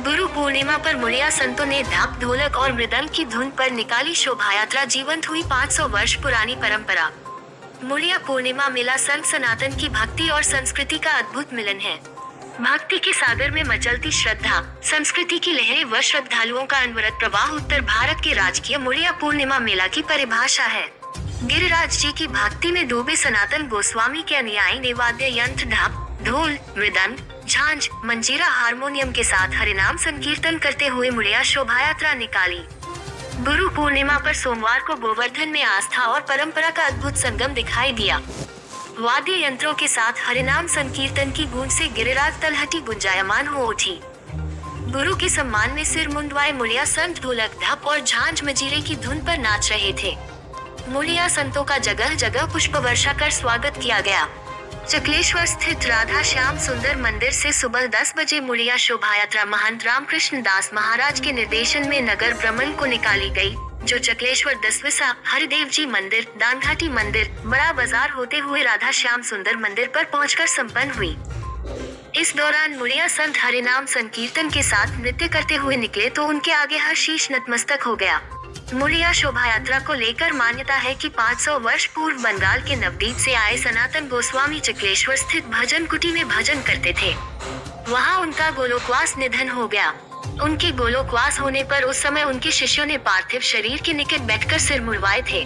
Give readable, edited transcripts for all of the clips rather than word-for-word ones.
गुरु पूर्णिमा पर मुड़िया संतों ने ढाक, ढोलक और मृदंग की धुन पर निकाली शोभा यात्रा। जीवंत हुई 500 वर्ष पुरानी परंपरा। मुड़िया पूर्णिमा मेला संत सनातन की भक्ति और संस्कृति का अद्भुत मिलन है। भक्ति के सागर में मचलती श्रद्धा, संस्कृति की लहरें व श्रद्धालुओं का अनवरत प्रवाह उत्तर भारत के राजकीय मुड़िया पूर्णिमा मेला की परिभाषा है। गिरिराज जी की भक्ति में डूबे सनातन गोस्वामी के अनुयायी ने वाद्य यंत्र, ढाक, ढोल, मृदंग, झांझ, मंजीरा, हारमोनियम के साथ हरिनाम संकीर्तन करते हुए मुड़िया शोभा यात्रा निकाली। गुरु पूर्णिमा पर सोमवार को गोवर्धन में आस्था और परंपरा का अद्भुत संगम दिखाई दिया। वाद्य यंत्रों के साथ हरिनाम संकीर्तन की गूंज से गिरिराज तलहटी गुंजायमान हो उठी। गुरु के सम्मान में सिर मुंडवाए मुड़िया संत ढोलक, ढप और झांझ मंजीरे की धुन पर नाच रहे थे। मुड़िया संतों का जगह जगह पुष्प वर्षा कर स्वागत किया गया। चकलेश्वर स्थित राधा श्याम सुंदर मंदिर से सुबह 10 बजे मुड़िया शोभा यात्रा महंत रामकृष्ण दास महाराज के निर्देशन में नगर भ्रमण को निकाली गई, जो चकलेश्वर दसविसा, हरिदेव जी मंदिर, दानघाटी मंदिर, बड़ा बाजार होते हुए राधा श्याम सुंदर मंदिर पर पहुंचकर संपन्न हुई। इस दौरान मुड़िया संत हरिनाम संकीर्तन के साथ नृत्य करते हुए निकले तो उनके आगे हर शीश नतमस्तक हो गया। मुड़िया शोभा यात्रा को लेकर मान्यता है कि 500 वर्ष पूर्व बंगाल के नवद्वीप से आए सनातन गोस्वामी चकलेश्वर स्थित भजन कुटी में भजन करते थे। वहां उनका गोलोकवास निधन हो गया। उनके गोलोकवास होने पर उस समय उनके शिष्यों ने पार्थिव शरीर के निकट बैठकर सिर मुड़वाए थे।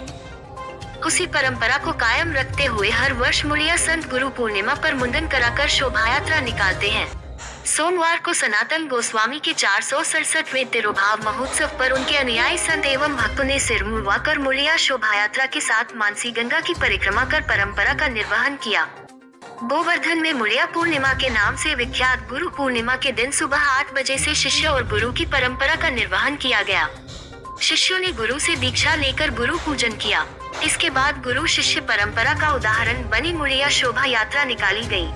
उसी परंपरा को कायम रखते हुए हर वर्ष मुड़िया संत गुरु पूर्णिमा पर मुंडन कराकर शोभा यात्रा निकालते हैं। सोमवार को सनातन गोस्वामी के 467वें तिरुभाव महोत्सव पर उनके अनुयायी संत एवं भक्तों ने सिर मुड़वाकर मुड़िया शोभा यात्रा के साथ मानसी गंगा की परिक्रमा कर परंपरा का निर्वहन किया। गोवर्धन में मुड़िया पूर्णिमा के नाम से विख्यात गुरु पूर्णिमा के दिन सुबह 8 बजे से शिष्य और गुरु की परंपरा का निर्वहन किया गया। शिष्यों ने गुरु से दीक्षा लेकर गुरु पूजन किया। इसके बाद गुरु शिष्य परंपरा का उदाहरण बनी मुड़िया शोभा यात्रा निकाली गयी।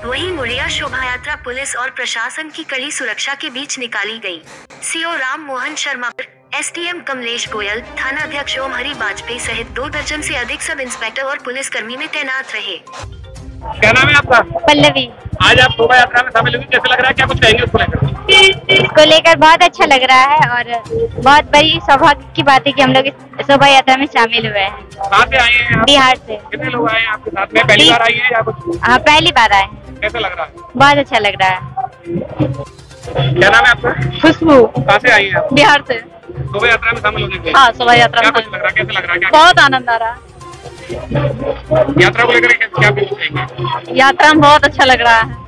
वहीं मुड़िया शोभा यात्रा पुलिस और प्रशासन की कड़ी सुरक्षा के बीच निकाली गई। सीओ राम मोहन शर्मा, एसडीएम कमलेश गोयल, थानाध्यक्ष ओम हरि वाजपेयी सहित 2 दर्जन से अधिक सब इंस्पेक्टर और पुलिसकर्मी में तैनात रहे। क्या नाम है आपका? पल्लवी। आज आप शोभा यात्रा में शामिल हुई, कैसा लग रहा है? क्या कुछ कहेंगे उसको लेकर? इसको लेकर बहुत अच्छा लग रहा है और बहुत बड़ी सौभाग्य की बात है कि हम लोग इस शोभा यात्रा में शामिल हुए हैं। कहाँ से आए हैं? बिहार से। कितने लोग आए हैं आपके साथ में? पहली बार आई है या कुछ? हाँ, पहली बार आए। कैसा लग रहा है? बहुत अच्छा लग रहा है। क्या नाम है आपका? खुशबू। कहाँ से आई है? बिहार से। शोभा यात्रा में शामिल होने के लिए? हाँ, शोभा यात्रा क्या में। कुछ लग रहा है? कैसा लग रहा है? बहुत आनंद आ रहा है। यात्रा को लेकर क्या कुछ कहेंगे? यात्रा में बहुत अच्छा लग रहा है।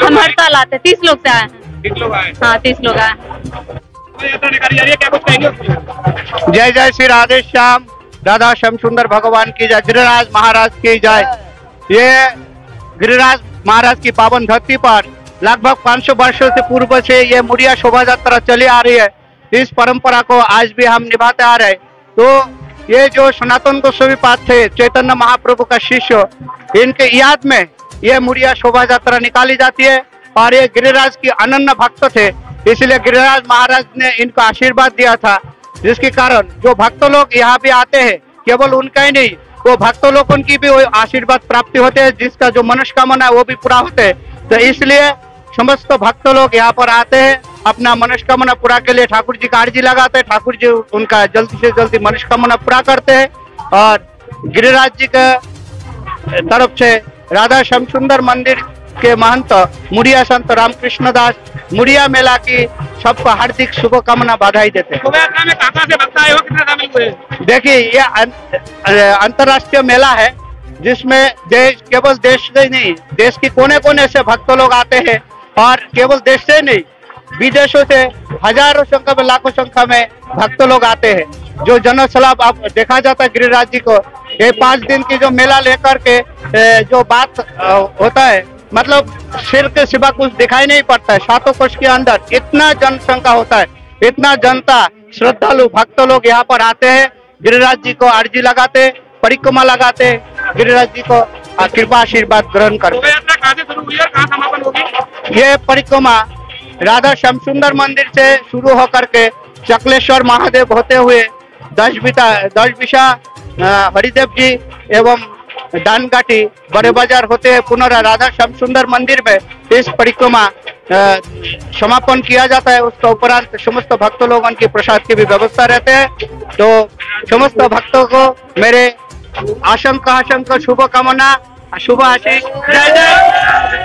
हम हर साल आते, 30 लोग से आए हैं। 30 लोग आए? हाँ, 30 लोग आए। यात्रा निकाली जा रही है, क्या कुछ कहेंगे? जय जय श्री राधे श्याम, राधा श्याम सुंदर भगवान की जय, गिरिराज महाराज की जय। ये गिरिराज महाराज की पावन धरती पर लगभग 500 वर्षों से पूर्व से ये मुड़िया शोभा यात्रा चली आ रही है। इस परंपरा को आज भी हम निभाते आ रहे। तो ये जो सनातन गोस्वामी पाद थे, चैतन्य महाप्रभु का शिष्य, इनके याद में ये मुड़िया शोभा यात्रा निकाली जाती है। और ये गिरिराज की अनन्य भक्त थे, इसलिए गिरिराज महाराज ने इनको आशीर्वाद दिया था, जिसके कारण जो भक्त लोग यहाँ भी आते हैं, केवल उनका ही नहीं, वो भक्त लोगों की भी आशीर्वाद प्राप्ति होते हैं, जिसका जो मनोकामना है वो भी पूरा होते हैं। तो इसलिए समस्त भक्त लोग यहाँ पर आते हैं, अपना मनोकामना पूरा के लिए ठाकुर जी का अर्जी लगाते हैं। ठाकुर जी उनका जल्दी से जल्दी मनोकामना पूरा करते हैं। और गिरिराज जी के तरफ से राधा श्याम सुंदर मंदिर के महंत मुड़िया संत रामकृष्ण दास मुड़िया मेला की सबको हार्दिक शुभकामना बधाई देते हैं। शोभा यात्रा में कहाँ से भक्त आए हो, कितने शामिल हुए? देखिए, ये अंतर्राष्ट्रीय मेला है, जिसमें केवल देश से नहीं, देश के कोने कोने से भक्त लोग आते हैं। और केवल देश से नहीं, विदेशों से हजारों संख्या में, लाखों संख्या में भक्त लोग आते हैं। जो जनसैलाब आप देखा जाता है गिरिराज जी को, ये 5 दिन की जो मेला लेकर के जो बात होता है, मतलब सिर के सिवा कुछ दिखाई नहीं पड़ता है। 7 कोष के अंदर इतना जनसंख्या होता है, इतना जनता, श्रद्धालु भक्त लोग यहाँ पर आते हैं, गिरिराज जी को अर्जी लगाते, परिक्रमा लगाते, गिरिराज जी को कृपा आशीर्वाद ग्रहण करते। शोभा यात्रा कहाँ से शुरू हुई और कहाँ समापन होगी? ये परिक्रमा राधा श्याम सुंदर मंदिर से शुरू होकर के चकलेश्वर महादेव होते हुए 10 बिशा हरिदेव जी एवं दानघाटी बड़े बाजार होते हैं, पुनः राधा श्याम सुंदर मंदिर में इस परिक्रमा समापन किया जाता है, उसके उपरांत समस्त भक्त लोगों की प्रसाद की भी व्यवस्था रहते हैं। तो समस्त भक्तों को मेरे आशंका शुभ कामना, शुभ आशीष। जय जय।